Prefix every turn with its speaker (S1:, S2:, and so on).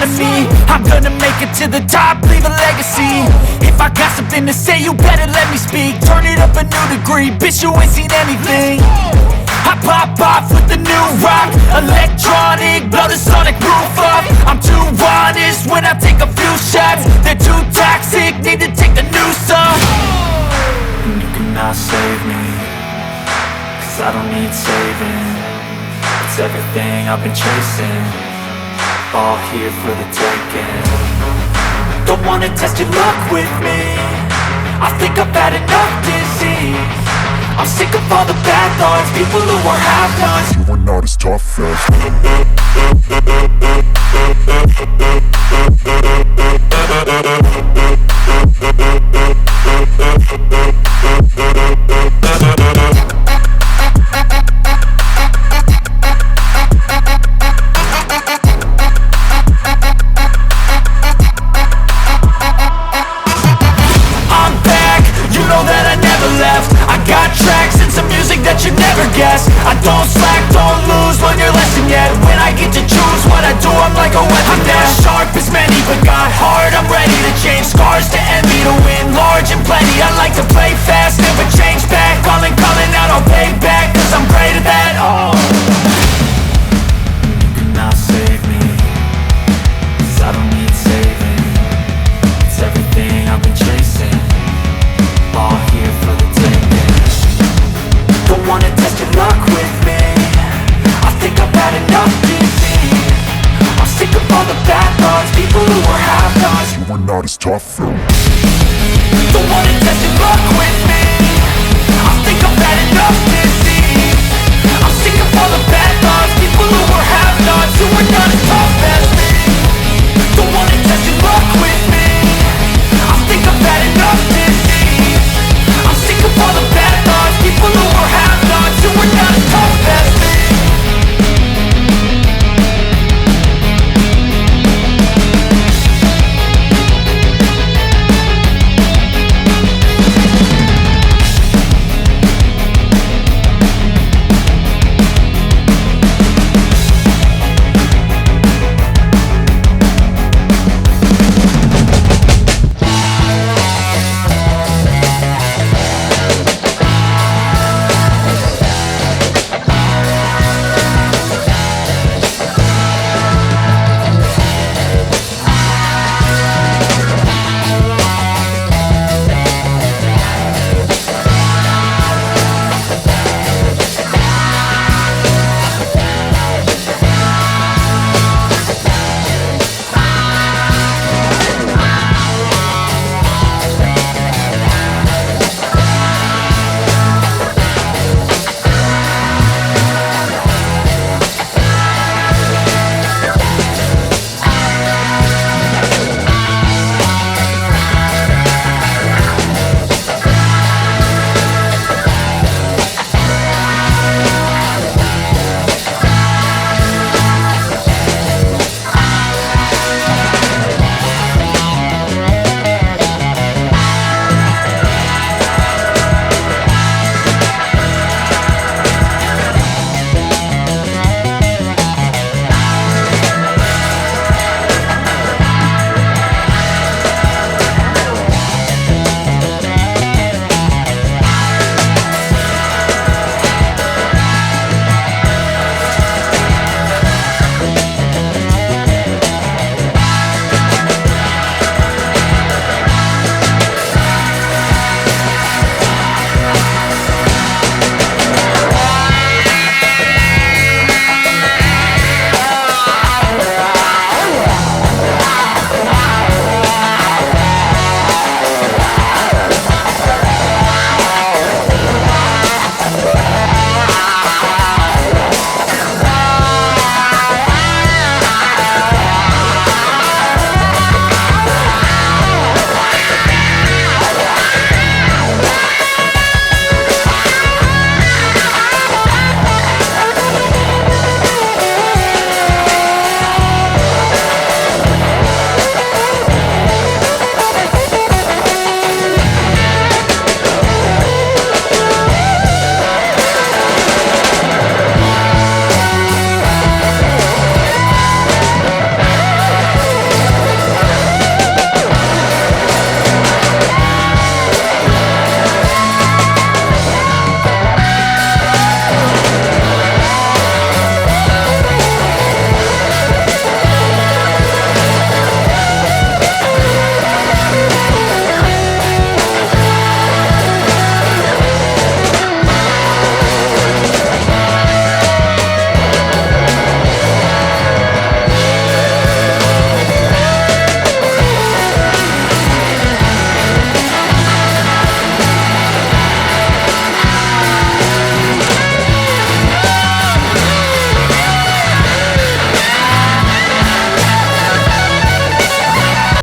S1: of me. I'm gonna make it to the top, leave a legacy. If I got something to say, you better let me speak. Turn it up a new degree, bitch, you ain't seen anything. I pop off with the new rock, electronic, blow the sonic roof up. I'm too honest when I take a few shots. They're too toxic, need to take the noose off. And you cannot save me, cause I don't need saving. It's everything I've been chasing, all here for the taking. Don't wanna test your luck with me, I think I've had enough disease. I'm sick of all the bad thoughts, people who are half-nots.
S2: You are not as tough as
S1: I'm back, you know that I never left. I got tracks and some music that you never guessed. I don't slack, don't lose, learn your lesson yet. When I get to choose what I do, I'm like a weapon. I'm not sharp as many, but got hard, I'm ready to change. Scars to envy, to win large and plenty. I like to play fast, never change back. Calling out, I'll pay back, cause I'm great at that. Oh, you cannot save me, cause I don't need saving. It's everything I've been chasing, all here for the taking. Don't wanna test your luck with me, I think I've had enough disease. I'm sick of all the bad thoughts, people who are half-nots.
S2: you are not as tough as
S1: Don't wanna test your luck